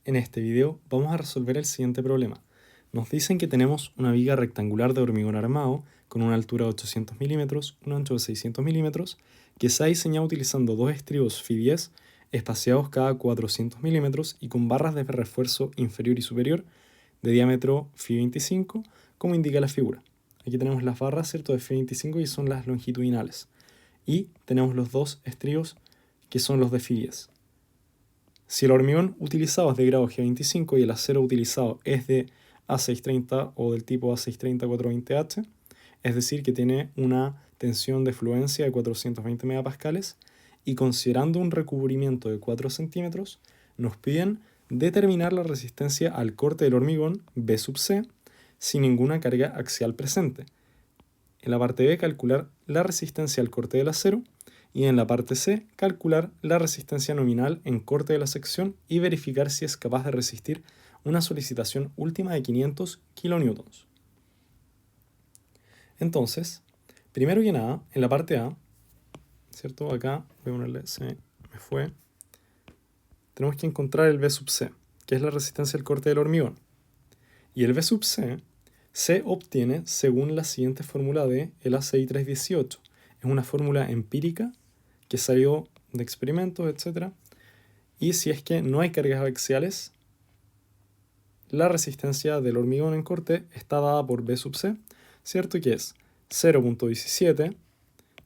En este video vamos a resolver el siguiente problema. Nos dicen que tenemos una viga rectangular de hormigón armado con una altura de 800 milímetros, un ancho de 600 milímetros, que se ha diseñado utilizando dos estribos Fi10 espaciados cada 400 milímetros y con barras de refuerzo inferior y superior de diámetro Fi25, como indica la figura. Aquí tenemos las barras, ¿cierto?, de Fi25 y son las longitudinales. Y tenemos los dos estribos que son los de Fi10. Si el hormigón utilizado es de grado G25 y el acero utilizado es de A630 o del tipo A630-420H, es decir, que tiene una tensión de fluencia de 420 megapascales, y considerando un recubrimiento de 4 centímetros, nos piden determinar la resistencia al corte del hormigón B sub C sin ninguna carga axial presente. En la parte B, calcular la resistencia al corte del acero, y en la parte C, calcular la resistencia nominal en corte de la sección y verificar si es capaz de resistir una solicitación última de 500 kN. Entonces, primero que nada, en la parte A, ¿cierto? Acá voy a ponerle, se me fue. Tenemos que encontrar el B sub C, que es la resistencia al corte del hormigón. Y el B sub C se obtiene según la siguiente fórmula de el ACI 318. Es una fórmula empírica que salió de experimentos, etc. Y si es que no hay cargas axiales, la resistencia del hormigón en corte está dada por B sub C, ¿cierto? Que es 0.17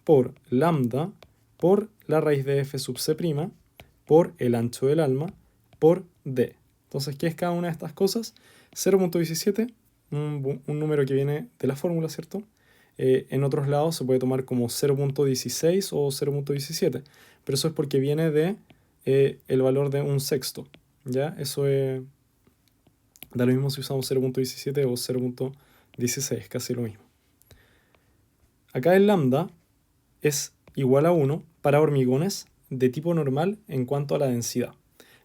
por lambda por la raíz de F sub C' por el ancho del alma por D. Entonces, ¿qué es cada una de estas cosas? 0.17, un número que viene de la fórmula, ¿cierto? En otros lados se puede tomar como 0.16 o 0.17, pero eso es porque viene de el valor de un sexto, ¿ya? Eso da lo mismo si usamos 0.17 o 0.16, casi lo mismo. Acá el lambda es igual a 1 para hormigones de tipo normal en cuanto a la densidad.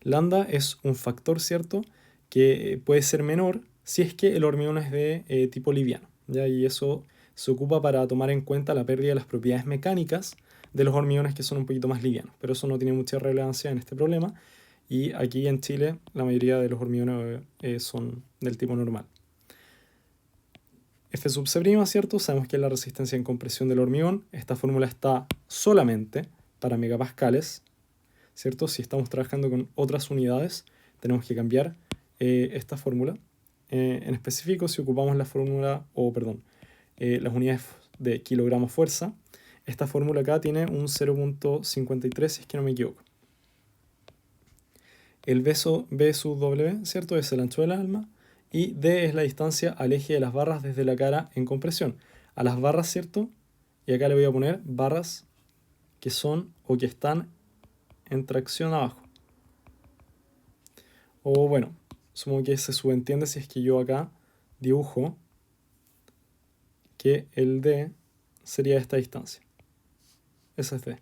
Lambda es un factor, ¿cierto?, que puede ser menor si es que el hormigón es de tipo liviano, ¿ya? Y eso se ocupa para tomar en cuenta la pérdida de las propiedades mecánicas de los hormigones que son un poquito más livianos, pero eso no tiene mucha relevancia en este problema, y aquí en Chile la mayoría de los hormigones son del tipo normal. F sub C', ¿cierto? Sabemos que es la resistencia en compresión del hormigón. Esta fórmula está solamente para megapascales, ¿cierto? Si estamos trabajando con otras unidades, tenemos que cambiar esta fórmula. En específico, si ocupamos la fórmula, las unidades de kilogramos fuerza, esta fórmula acá tiene un 0.53, si es que no me equivoco. El B sub W, ¿cierto?, es el ancho del alma, y D es la distancia al eje de las barras desde la cara en compresión. A las barras, ¿cierto? Y acá le voy a poner barras que son o que están en tracción abajo. O bueno, supongo que se subentiende si es que yo acá dibujo que el D sería esta distancia. Ese es D.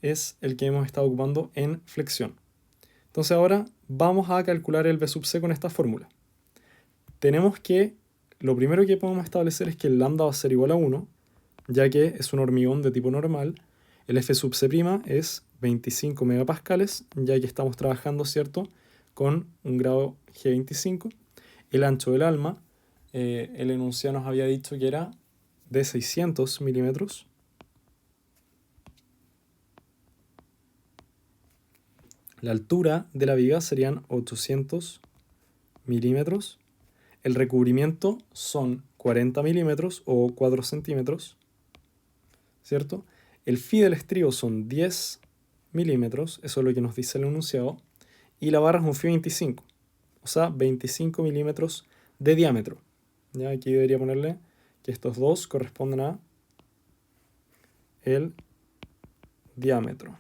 Es el que hemos estado ocupando en flexión. Entonces ahora vamos a calcular el B sub C con esta fórmula. Lo primero que podemos establecer es que el lambda va a ser igual a 1, ya que es un hormigón de tipo normal. El F sub C' es 25 megapascales, ya que estamos trabajando, ¿cierto?, con un grado G25. El ancho del alma, el enunciado nos había dicho que era de 600 milímetros. La altura de la viga serían 800 milímetros. El recubrimiento son 40 milímetros o 4 centímetros, ¿cierto? El phi del estribo son 10 milímetros, eso es lo que nos dice el enunciado, y la barra es un phi 25, o sea, 25 milímetros de diámetro. ¿Ya? Aquí debería ponerle que estos dos corresponden a el diámetro.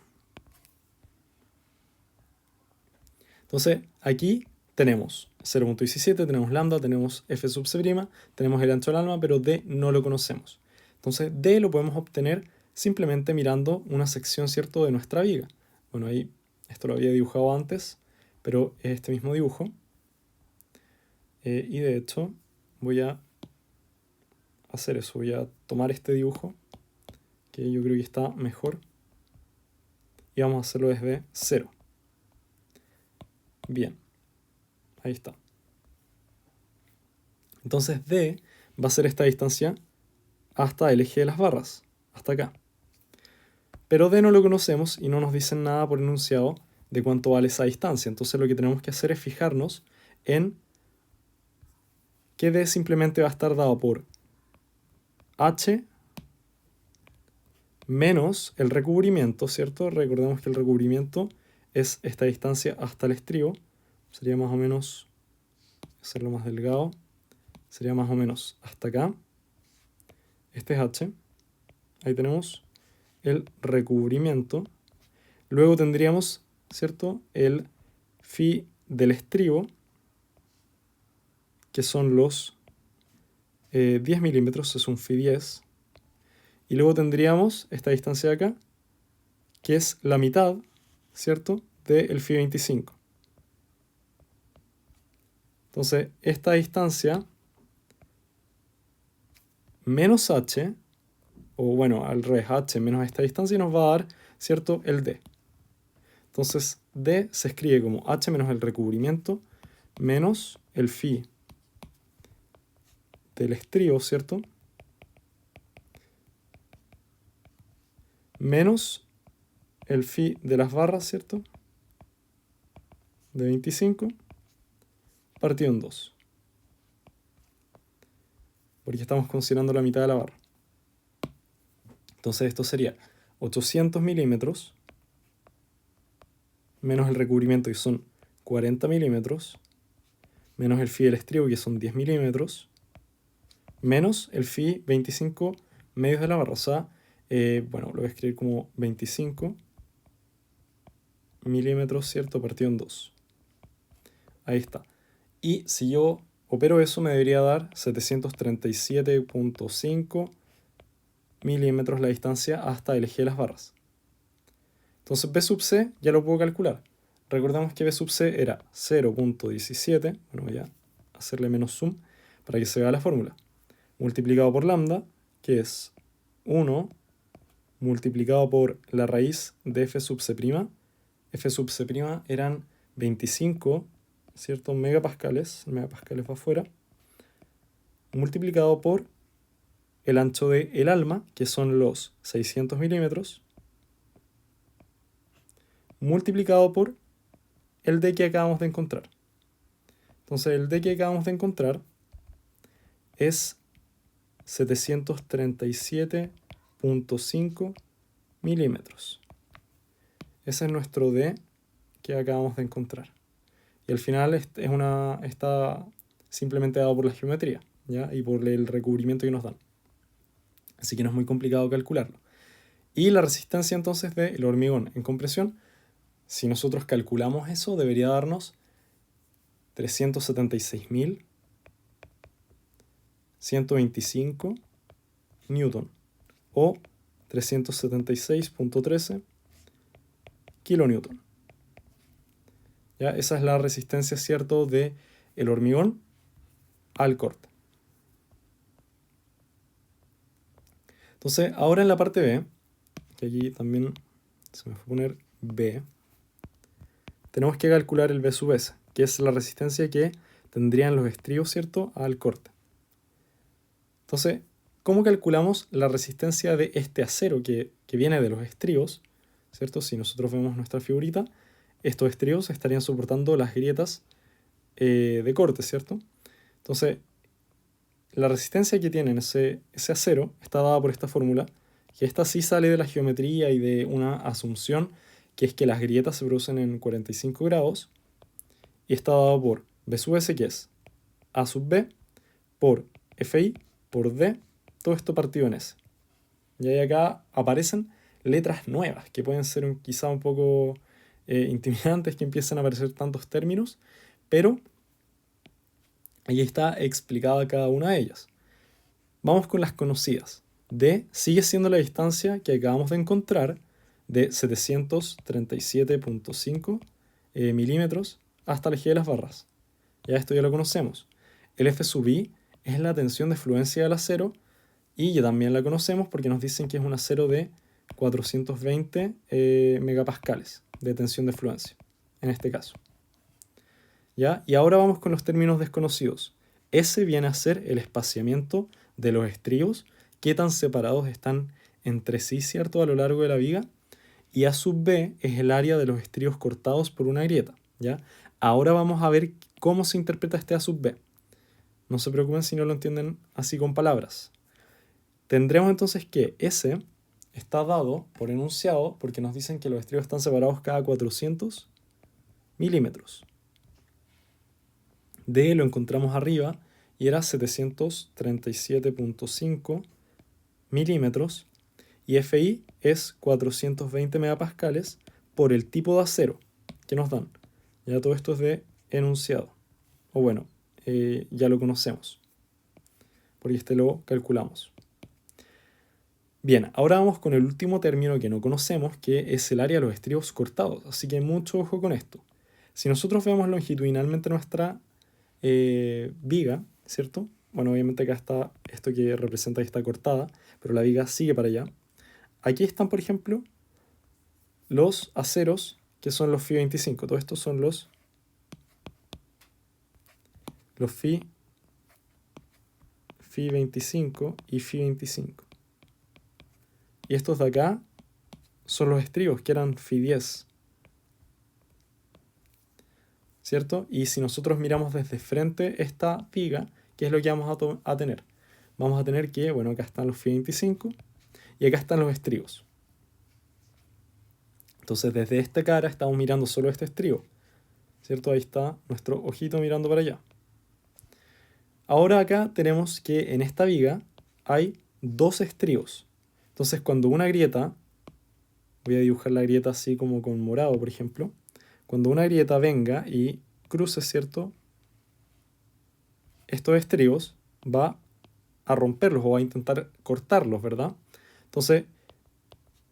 Entonces, aquí tenemos 0.17, tenemos lambda, tenemos F sub C', tenemos el ancho del alma, pero D no lo conocemos. Entonces, D lo podemos obtener simplemente mirando una sección, ¿cierto?, de nuestra viga. Bueno, ahí esto lo había dibujado antes, pero es este mismo dibujo. Y de hecho, voy a hacer eso. Voy a tomar este dibujo, que yo creo que está mejor, y vamos a hacerlo desde 0. Bien, ahí está. Entonces D va a ser esta distancia hasta el eje de las barras, hasta acá. Pero D no lo conocemos y no nos dicen nada por enunciado de cuánto vale esa distancia. Entonces lo que tenemos que hacer es fijarnos en que D simplemente va a estar dado por H menos el recubrimiento, ¿cierto? Recordemos que el recubrimiento es esta distancia hasta el estribo. Sería más o menos, hacerlo más delgado, sería más o menos hasta acá. Este es H. Ahí tenemos el recubrimiento. Luego tendríamos, ¿cierto?, el phi del estribo, que son los 10 milímetros, es un phi 10. Y luego tendríamos esta distancia de acá, que es la mitad, ¿cierto?, del phi 25. Entonces, esta distancia menos h, o bueno, al revés, h menos esta distancia nos va a dar, ¿cierto?, el d. Entonces, d se escribe como h menos el recubrimiento menos el phi del estribo, ¿cierto?, menos el phi de las barras, ¿cierto?, de 25, partido en 2. Porque estamos considerando la mitad de la barra. Entonces esto sería 800 milímetros menos el recubrimiento, que son 40 milímetros, menos el phi del estribo, que son 10 milímetros, menos el phi 25 medios de la barra. O sea, bueno, lo voy a escribir como 25 milímetros, ¿cierto?, partido en 2. Ahí está. Y si yo opero eso, me debería dar 737.5 milímetros la distancia hasta el eje de las barras. Entonces B sub C ya lo puedo calcular. Recordemos que B sub C era 0.17, bueno, voy a hacerle menos zoom para que se vea la fórmula, multiplicado por lambda, que es 1 multiplicado por la raíz de F sub C'. F sub C' eran 25, ¿cierto?, megapascales, el megapascales va afuera, multiplicado por el ancho de el alma, que son los 600 milímetros, multiplicado por el D que acabamos de encontrar. Entonces el D que acabamos de encontrar es 737.5 milímetros. Ese es nuestro D que acabamos de encontrar. Y al final está simplemente dado por la geometría, ¿ya?, y por el recubrimiento que nos dan. Así que no es muy complicado calcularlo. Y la resistencia entonces del hormigón en compresión, si nosotros calculamos eso, debería darnos 376.125 newton o 376.13 kilonewton. ¿Ya? Esa es la resistencia, ¿cierto?, del hormigón al corte. Entonces, ahora en la parte B, que aquí también se me fue a poner B, tenemos que calcular el B sub S, que es la resistencia que tendrían los estribos, ¿cierto?, al corte. Entonces, ¿cómo calculamos la resistencia de este acero que viene de los estribos, ¿cierto? Si nosotros vemos nuestra figurita, estos estribos estarían soportando las grietas de corte, ¿cierto? Entonces, la resistencia que tiene ese acero está dada por esta fórmula, que esta sí sale de la geometría y de una asunción, que es que las grietas se producen en 45 grados, y está dado por B sub S, que es A sub B, por FI, por D, todo esto partido en S. Y ahí acá aparecen letras nuevas, que pueden ser quizá un poco intimidantes, que empiecen a aparecer tantos términos, pero ahí está explicada cada una de ellas. Vamos con las conocidas. D sigue siendo la distancia que acabamos de encontrar de 737.5 milímetros hasta el eje de las barras. Ya esto ya lo conocemos. El F sub I es la tensión de fluencia del acero y ya también la conocemos porque nos dicen que es un acero de 420 megapascales de tensión de fluencia, en este caso. ¿ya? Y ahora vamos con los términos desconocidos. S viene a ser el espaciamiento de los estribos, qué tan separados están entre sí, ¿cierto?, a lo largo de la viga. Y A sub B es el área de los estribos cortados por una grieta, ¿ya? Ahora vamos a ver cómo se interpreta este A sub B. No se preocupen si no lo entienden así con palabras. Tendremos entonces que S está dado por enunciado porque nos dicen que los estribos están separados cada 400 milímetros. D lo encontramos arriba y era 737.5 milímetros. Y FI es 420 megapascales por el tipo de acero que nos dan. Ya todo esto es de enunciado. O bueno, ya lo conocemos, porque este lo calculamos. Bien, ahora vamos con el último término que no conocemos, que es el área de los estribos cortados. Así que mucho ojo con esto. Si nosotros vemos longitudinalmente nuestra viga, ¿cierto? Bueno, obviamente acá está esto que representa que está cortada, pero la viga sigue para allá. Aquí están, por ejemplo, los aceros, que son los Fi 25. Todos estos son los Fi 25 y Fi 25. Y estos de acá son los estribos, que eran Fi 10. ¿Cierto? Y si nosotros miramos desde frente esta viga, ¿qué es lo que vamos a tener? Vamos a tener que, bueno, acá están los Fi 25 y acá están los estribos. Entonces desde esta cara estamos mirando solo este estribo, ¿cierto? Ahí está nuestro ojito mirando para allá. Ahora acá tenemos que en esta viga hay dos estribos. Entonces cuando una grieta, voy a dibujar la grieta así como con morado, por ejemplo, cuando una grieta venga y cruce, ¿cierto?, estos estribos, va a romperlos o va a intentar cortarlos, ¿verdad? Entonces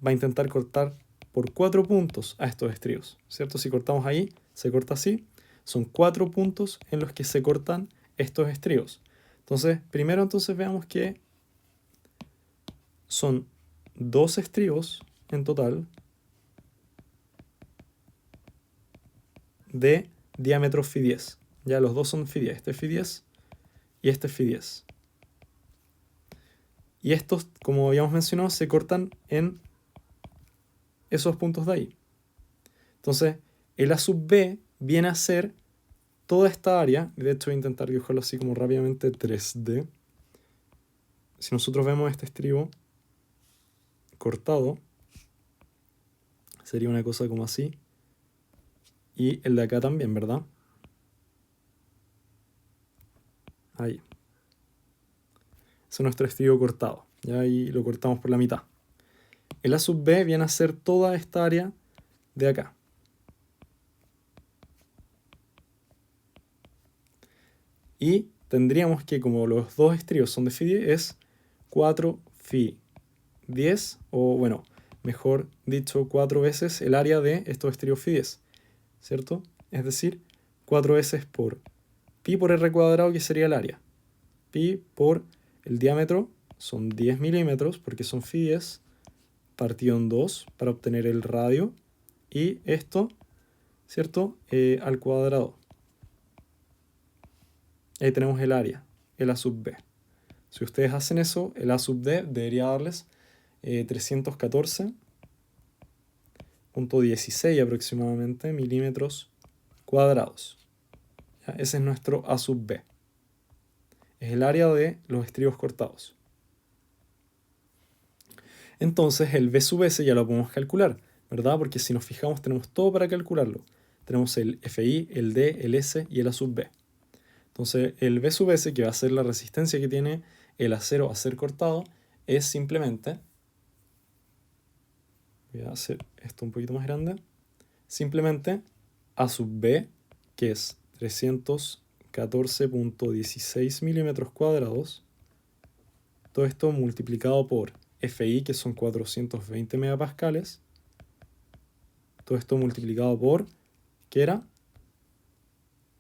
va a intentar cortar por 4 puntos a estos estribos, ¿cierto? Si cortamos ahí, se corta así. Son 4 puntos en los que se cortan estos estribos. Entonces, primero entonces veamos que son 2 estribos en total de diámetro Fi 10. Ya los dos son Fi 10. Este es Fi 10 y este es Fi 10. Y estos, como habíamos mencionado, se cortan en esos puntos de ahí. Entonces, el A sub B viene a ser toda esta área, y de hecho voy a intentar dibujarlo así como rápidamente 3D. Si nosotros vemos este estribo cortado, sería una cosa como así. Y el de acá también, ¿verdad? Ahí. Ese es nuestro estribo cortado. Ya ahí lo cortamos por la mitad. El A sub B viene a ser toda esta área de acá. Y tendríamos que, como los dos estribos son de Fi 10, es 4 Fi 10, o bueno, mejor dicho, 4 veces el área de estos estribos Fi 10, ¿cierto? Es decir, 4 veces por pi por r cuadrado, que sería el área. Pi por el diámetro son 10 milímetros, porque son Fi 10, partido en 2 para obtener el radio. Y esto, ¿cierto?, al cuadrado. Ahí tenemos el área, el A sub B. Si ustedes hacen eso, el A sub D debería darles 314.16 aproximadamente milímetros cuadrados. ¿Ya? Ese es nuestro A sub B. Es el área de los estribos cortados. Entonces el B sub S ya lo podemos calcular, ¿verdad? Porque si nos fijamos tenemos todo para calcularlo. Tenemos el FI, el D, el S y el A sub B. Entonces el B sub S, que va a ser la resistencia que tiene el acero a ser cortado, es simplemente, voy a hacer esto un poquito más grande, simplemente A sub B, que es 314.16 milímetros cuadrados, todo esto multiplicado por FI, que son 420 megapascales, todo esto multiplicado por, ¿qué era?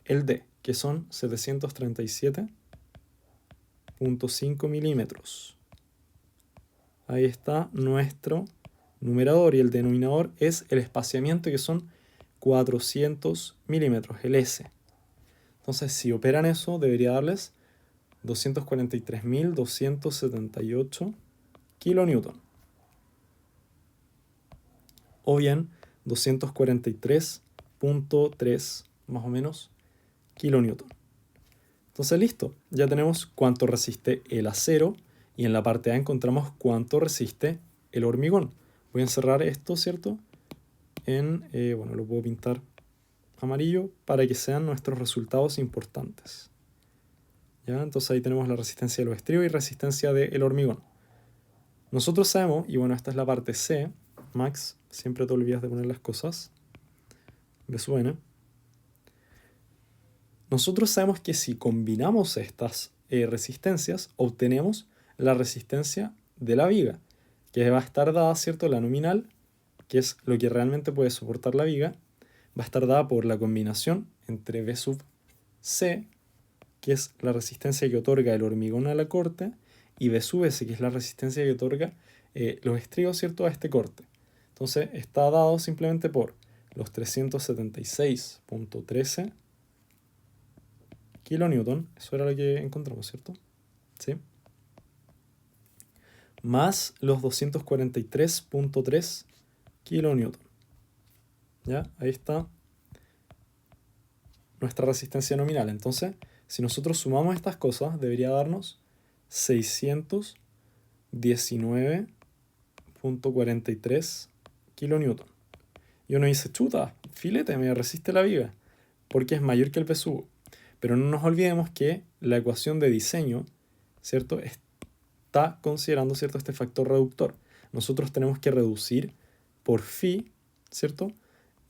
El D, que son 737.5 milímetros. Ahí está nuestro numerador, y el denominador es el espaciamiento, que son 400 milímetros, el S. Entonces, si operan eso, debería darles 243.278 kilonewton. O bien 243.3 más o menos kilonewton. Entonces listo, ya tenemos cuánto resiste el acero y en la parte A encontramos cuánto resiste el hormigón. Voy a encerrar esto, ¿cierto? Bueno, lo puedo pintar amarillo para que sean nuestros resultados importantes. ¿Ya? Entonces ahí tenemos la resistencia de los estrios y resistencia del hormigón. Nosotros sabemos, y bueno, esta es la parte C, Max, siempre te olvidas de poner las cosas, B sub n. Nosotros sabemos que si combinamos estas resistencias, obtenemos la resistencia de la viga, que va a estar dada, ¿cierto? La nominal, que es lo que realmente puede soportar la viga, va a estar dada por la combinación entre B sub C, que es la resistencia que otorga el hormigón a la corte, y B sub S, que es la resistencia que otorga los estribos, ¿cierto?, a este corte. Entonces está dado simplemente por los 376.13 kilonewton, eso era lo que encontramos, ¿cierto? ¿Sí? Más los 243.3 kilonewton. ¿Ya? Ahí está nuestra resistencia nominal. Entonces, si nosotros sumamos estas cosas, debería darnos 619.43 kilonewton. Y uno dice, chuta, filete, me resiste la viga, porque es mayor que el P sub. Pero no nos olvidemos que la ecuación de diseño, ¿cierto?, está considerando, ¿cierto?, este factor reductor. Nosotros tenemos que reducir por phi, ¿cierto?,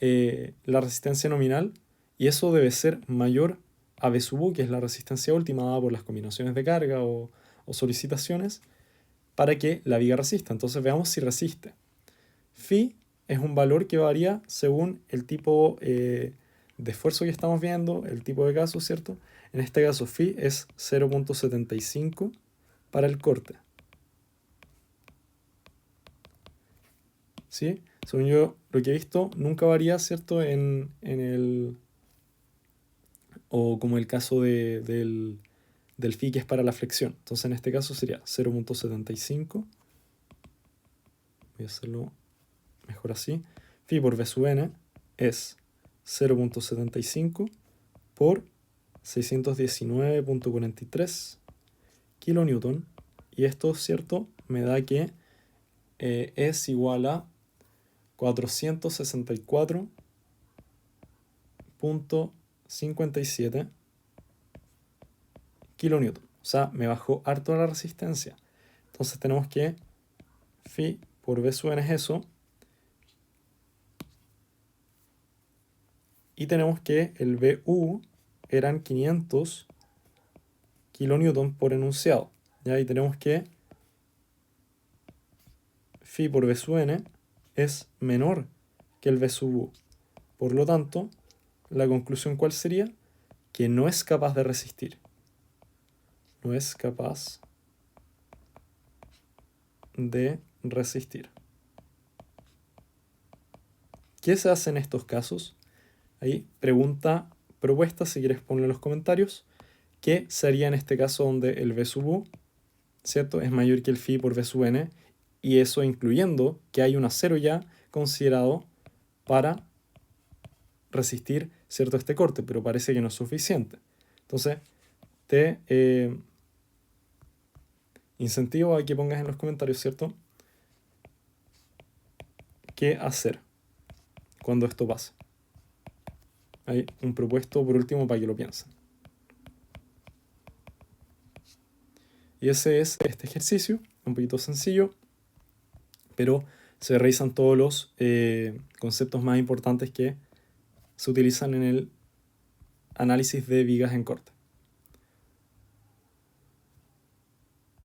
la resistencia nominal, y eso debe ser mayor a B sub u, que es la resistencia última dada por las combinaciones de carga o solicitaciones, para que la viga resista. Entonces veamos si resiste. Phi es un valor que varía según el tipo de esfuerzo que estamos viendo, el tipo de caso, ¿cierto? En este caso phi es 0.75 para el corte. ¿Sí? Según yo, lo que he visto, nunca varía, ¿cierto? O como el caso del phi, que es para la flexión. Entonces en este caso sería 0.75. Voy a hacerlo mejor así. Phi por B sub n es 0.75 por 619.43 kilonewton. Y esto, ¿cierto?, me da que es igual a 464.57 kilonewton. O sea, me bajó harto la resistencia. Entonces tenemos que phi por B sub n es eso. Y tenemos que el BU eran 500 kilonewton por enunciado. ¿Ya? Y tenemos que phi por B sub n es menor que el B sub u. Por lo tanto, la conclusión, ¿cuál sería? Que no es capaz de resistir. No es capaz de resistir. ¿Qué se hace en estos casos? Ahí, propuesta, si quieres ponlo en los comentarios. ¿Qué sería en este caso donde el B sub u, ¿cierto?, es mayor que el phi por B sub n? Y eso incluyendo que hay un acero ya considerado para resistir, ¿cierto?, este corte, pero parece que no es suficiente. Entonces, te incentivo a que pongas en los comentarios, ¿cierto?, qué hacer cuando esto pase. Hay un propuesto por último para que lo piensen. Y ese es este ejercicio, un poquito sencillo, pero se revisan todos los conceptos más importantes que se utilizan en el análisis de vigas en corte.